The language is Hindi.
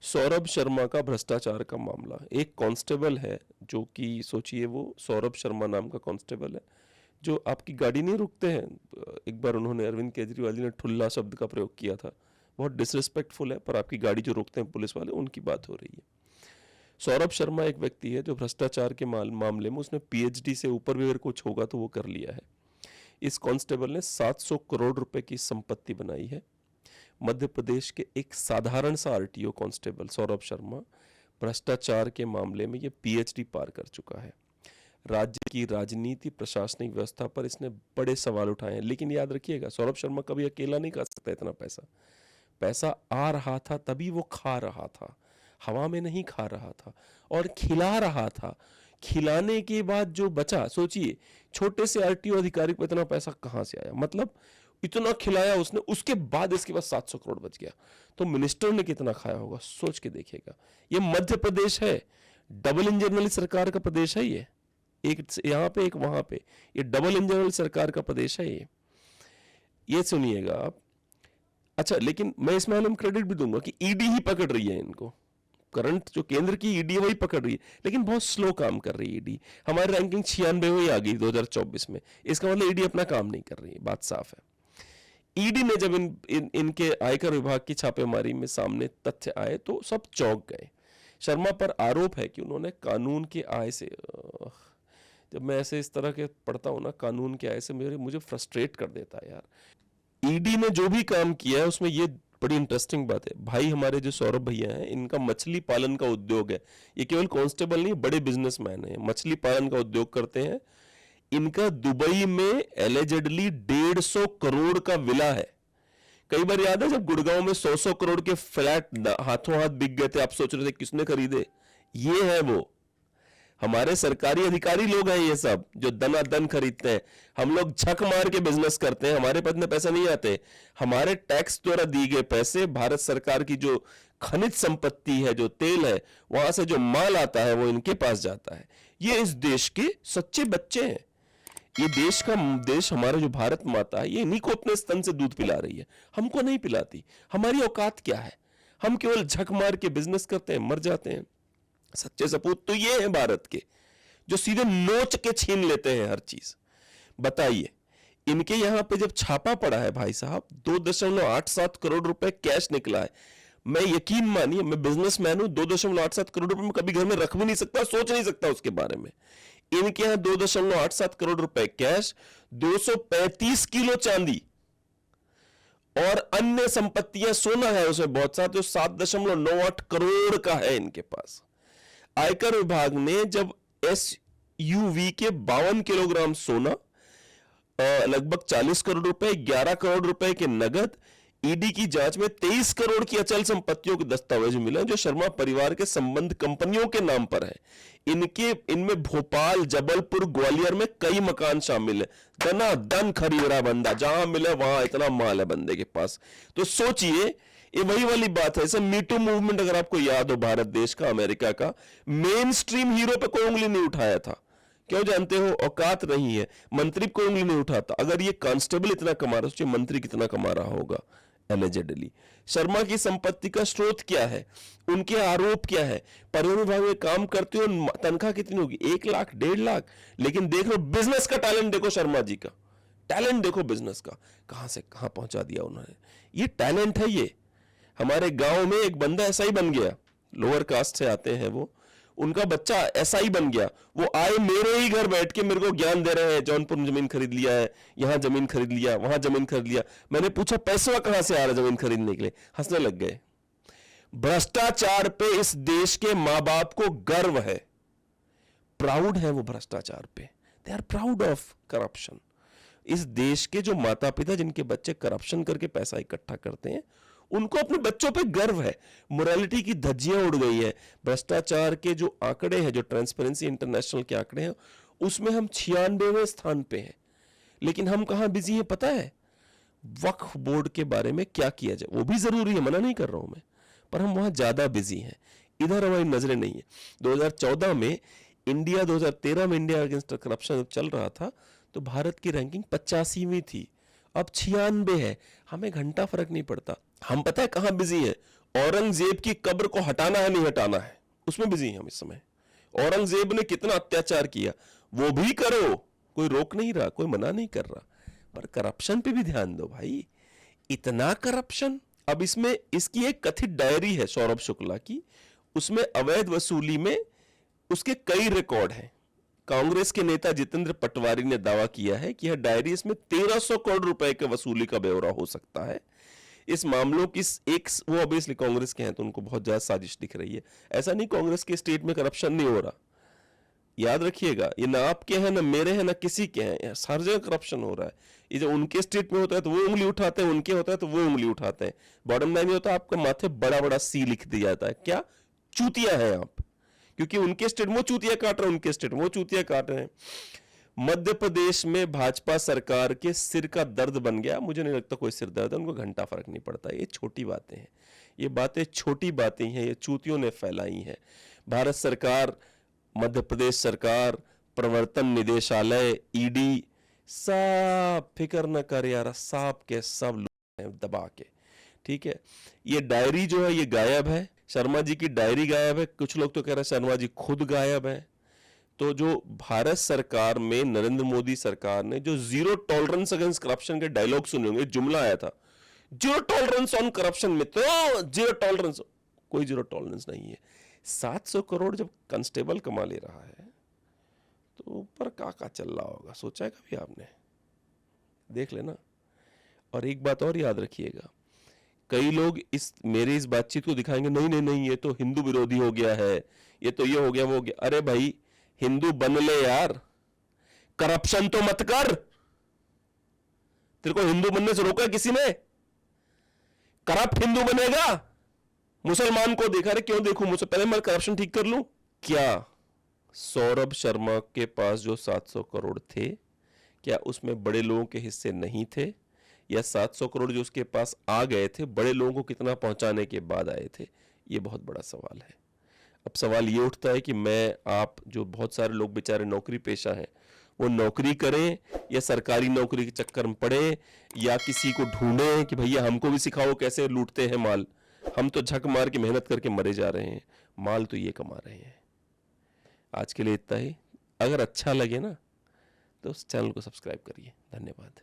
सौरभ शर्मा का भ्रष्टाचार का मामला। एक कांस्टेबल है जो कि सोचिए, वो सौरभ शर्मा नाम का कांस्टेबल है जो आपकी गाड़ी नहीं रुकते हैं। एक बार उन्होंने, अरविंद केजरीवाल जी ने ठुल्ला शब्द का प्रयोग किया था, बहुत डिसरिस्पेक्टफुल है, पर आपकी गाड़ी जो रोकते हैं पुलिस वाले, उनकी बात हो रही है। सौरभ शर्मा एक व्यक्ति है जो भ्रष्टाचार के मामले में उसने पीएचडी से ऊपर भी अगर कुछ होगा तो वो कर लिया है। इस कांस्टेबल ने 700 करोड़ रुपए की संपत्ति बनाई है। मध्य प्रदेश के एक साधारण सा आरटीओ कांस्टेबल सौरभ शर्मा भ्रष्टाचार के मामले में ये पीएचडी पार कर चुका है। राज्य की राजनीति, प्रशासनिक व्यवस्था पर इसने बड़े सवाल उठाए हैं। लेकिन याद रखिएगा, सौरभ शर्मा कभी अकेला नहीं खा सकता इतना पैसा। पैसा आ रहा था तभी वो खा रहा था, हवा में नहीं खा रहा था, और खिला रहा था। खिलाने के बाद जो बचा, सोचिए, छोटे से आरटीओ अधिकारी को इतना पैसा कहां से आया, मतलब इतना खिलाया उसने, उसके बाद इसके पास 700 करोड़ बच गया। तो मिनिस्टर ने कितना खाया होगा, सोच के देखिएगा। ये मध्य प्रदेश है, डबल इंजन वाली सरकार का प्रदेश है ये, एक यहां पे एक वहां पे, ये डबल इंजन वाली सरकार का प्रदेश है ये सुनिएगा आप। अच्छा, लेकिन मैं इसमें हम क्रेडिट भी दूंगा कि ईडी ही पकड़ रही है इनको। करंट जो केंद्र की ईडी वही पकड़ रही है, लेकिन बहुत स्लो काम कर रही है ईडी। हमारी रैंकिंग 96 आ गई 2024 में। इसका मतलब ईडी अपना काम नहीं कर रही है, बात साफ है। ईडी ने जब इनके आयकर विभाग की छापेमारी में सामने तथ्य आए तो सब चौंक गए। शर्मा पर आरोप है कि उन्होंने कानून के आय से, जब मैं ऐसे इस तरह के पढ़ता हूं ना, कानून के आय से मुझे फ्रस्ट्रेट कर देता है यार। ईडी ने जो भी काम किया है उसमें ये बड़ी इंटरेस्टिंग बात है भाई, हमारे जो सौरभ भैया हैं, इनका मछली पालन का उद्योग है। ये केवल कांस्टेबल नहीं, बड़े बिजनेसमैन हैं, मछली पालन का उद्योग करते हैं। इनका दुबई में एलिजेडली 150 करोड़ का विला है। कई बार याद है जब गुड़गांव में 100 करोड़ के फ्लैट हाथों हाथ बिक गए थे, आप सोच रहे थे किसने खरीदे। ये है वो, हमारे सरकारी अधिकारी लोग हैं ये सब, जो दनादन खरीदते हैं। हम लोग झक मार के बिजनेस करते हैं, हमारे पास इतने पैसे नहीं आते। हमारे टैक्स द्वारा दिए गए पैसे, भारत सरकार की जो खनिज संपत्ति है, जो तेल है, वहां से जो माल आता है वो इनके पास जाता है। ये इस देश के सच्चे बच्चे हैं। ये देश हमारा जो भारत माता है, ये इन्हीं को अपने स्तन से दूध पिला रही है, हमको नहीं पिलाती। हमारी औकात क्या है, हम केवल झक मार के बिजनेस करते हैं, मर जाते हैं। सच्चे सपूत तो ये हैं भारत के, जो सीधे नोच के छीन लेते हैं हर चीज। बताइए, इनके यहां पे जब छापा पड़ा है भाई साहब, 2.87 करोड़ रुपए कैश निकला है। मैं, यकीन मानिए, मैं बिजनेसमैन हूं, 2.87 करोड़ रुपए मैं कभी घर में रख भी नहीं सकता, सोच नहीं सकता उसके बारे में। इनके यहां 2.87 करोड़ रुपए कैश, 235 किलो चांदी और अन्य संपत्तियां, सोना है उसमें बहुत सारा, जो 7.98 करोड़ का है इनके पास। आयकर विभाग ने जब एसयूवी के 52 किलोग्राम सोना, लगभग 40 करोड़ रुपए, 11 करोड़ रुपए के नगद, ईडी की जांच में 23 करोड़ की अचल संपत्तियों के दस्तावेज मिले जो शर्मा परिवार के संबंध कंपनियों के नाम पर है। इनमें भोपाल, जबलपुर, ग्वालियर में कई मकान शामिल है। दन खरीद रहा बंदा, जहां मिले वहां इतना माल है बंदे के पास। तो सोचिए, ये वही वाली बात है। जैसे मीटू मूवमेंट, अगर आपको याद हो, भारत देश का, अमेरिका का, मेन स्ट्रीम हीरो पे कोई उंगली नहीं उठाया था। क्यों जानते हो? औकात नहीं है, मंत्री कोई उंगली नहीं उठाता। अगर ये कांस्टेबल इतना कमा रहा है, मंत्री कितना कमा रहा होगा एलिजेडली। शर्मा की संपत्ति का स्रोत क्या है, उनके आरोप क्या है, परिवहन विभाग में काम करते हो, तनख्वाह कितनी होगी, 1 लाख, 1.5 लाख। लेकिन देख लो बिजनेस का टैलेंट, देखो शर्मा जी का टैलेंट, देखो बिजनेस का, कहां से कहां पहुंचा दिया उन्होंने। ये टैलेंट है। ये हमारे गांव में एक बंदा ऐसा ही बन गया, लोअर कास्ट से आते हैं वो, उनका बच्चा ऐसा ही बन गया। वो आए मेरे ही घर बैठ के मेरे को ज्ञान दे रहे हैं, जौनपुर में जमीन खरीद लिया है, यहां जमीन खरीद लिया, वहां जमीन खरीद लिया। मैंने पूछा पैसा कहां से आ रहा है जमीन खरीदने के लिए, हंसने लग गए। भ्रष्टाचार पे इस देश के मां बाप को गर्व है, प्राउड है वो भ्रष्टाचार पे। They are proud of corruption. इस देश के जो माता पिता जिनके बच्चे करप्शन करके पैसा इकट्ठा करते हैं, उनको अपने बच्चों पे गर्व है। मोरालिटी की धज्जियां उड़ गई है। भ्रष्टाचार के जो आंकड़े हैं, जो ट्रांसपेरेंसी इंटरनेशनल के आंकड़े हैं, उसमें हम 96वें स्थान पे हैं। लेकिन हम कहां बिजी हैं पता है? वक्फ बोर्ड के बारे में क्या किया जाए, वो भी जरूरी है, मना नहीं कर रहा हूं मैं, पर हम वहां ज्यादा बिजी हैं, इधर हमारी नजरें नहीं है। 2014 में इंडिया, 2013 में इंडिया अगेंस्ट करप्शन चल रहा था, तो भारत की रैंकिंग 85वीं थी, अब 96 है। हमें घंटा फर्क नहीं पड़ता। हम पता है कहां बिजी है? औरंगजेब की कब्र को हटाना है नहीं हटाना है, उसमें बिजी हैं हम इस समय। औरंगजेब ने कितना अत्याचार किया, वो भी करो, कोई रोक नहीं रहा, कोई मना नहीं कर रहा, पर करप्शन पे भी ध्यान दो भाई। इतना करप्शन। अब इसमें इसकी एक कथित डायरी है सौरभ शुक्ला की, उसमें अवैध वसूली में उसके कई रिकॉर्ड हैं। कांग्रेस के नेता जितेंद्र पटवारी ने दावा किया है कि यह डायरी, इसमें 1300 करोड़ रुपए के वसूली का ब्यौरा हो सकता है। इस मामलों की एक, वो ऑब्वियसली कांग्रेस के हैं तो उनको बहुत ज्यादा साजिश दिख रही है। ऐसा नहीं कांग्रेस के स्टेट में करप्शन नहीं हो रहा, याद रखिएगा, ये ना आपके हैं ना मेरे हैं ना किसी के हैं, हर जगह करप्शन हो रहा है। ये जो उनके स्टेट में होता है तो वो उंगली उठाते हैं, उनके होता है तो वो उंगली उठाते हैं। बॉटम लाइन ये होता है, आपके माथे बड़ा बड़ा सी लिख दिया जाता है, क्या चूतिया है आप, क्योंकि उनके स्टेट में वो चूतिया काट रहे हैं, उनके स्टेट में वो चूतिया काट रहे हैं। मध्य प्रदेश में भाजपा सरकार के सिर का दर्द बन गया। मुझे नहीं लगता कोई सिर दर्द है, उनको घंटा फर्क नहीं पड़ता। ये छोटी बातें हैं, ये बातें छोटी बातें हैं, ये चूतियों ने फैलाई हैं। भारत सरकार, मध्य प्रदेश सरकार, प्रवर्तन निदेशालय, ईडी, सब फिक्र न कर यार, सब के सब लोग हैं दबा के, ठीक है। ये डायरी जो है ये गायब है, शर्मा जी की डायरी गायब है। कुछ लोग तो कह रहे हैं शर्मा जी खुद गायब है। तो जो भारत सरकार में नरेंद्र मोदी सरकार ने जो जीरो टॉलरेंस अगेंस्ट करप्शन के डायलॉग सुने होंगे, जुमला आया था, जीरो टॉलरेंस ऑन करप्शन में, तो जीरो टॉलरेंस, कोई जीरो टॉलरेंस नहीं है। 700 करोड़ जब कांस्टेबल कमा ले रहा है तो ऊपर का चल रहा होगा, सोचा है कभी आपने? देख लेना। और एक बात और याद रखिएगा, कई लोग इस मेरे इस बातचीत को दिखाएंगे, नहीं नहीं नहीं ये तो हिंदू विरोधी हो गया है, ये तो ये हो गया वो हो गया। अरे भाई हिंदू बन ले यार, करप्शन तो मत कर। तेरे को हिंदू बनने से रोका किसी ने? करप्ट हिंदू बनेगा? मुसलमान को देखा, रे क्यों देखूं, मुझसे पहले मैं करप्शन ठीक कर लूं। क्या सौरभ शर्मा के पास जो 700 करोड़ थे, क्या उसमें बड़े लोगों के हिस्से नहीं थे? या 700 करोड़ जो उसके पास आ गए थे, बड़े लोगों को कितना पहुंचाने के बाद आए थे? ये बहुत बड़ा सवाल है। अब सवाल ये उठता है कि मैं, आप, जो बहुत सारे लोग बेचारे नौकरी पेशा हैं, वो नौकरी करें या सरकारी नौकरी के चक्कर में पड़े, या किसी को ढूंढें कि भैया हमको भी सिखाओ कैसे लूटते हैं माल। हम तो झक मार के मेहनत करके मरे जा रहे हैं, माल तो ये कमा रहे हैं। आज के लिए इतना ही। अगर अच्छा लगे ना तो उस चैनल को सब्सक्राइब करिए। धन्यवाद।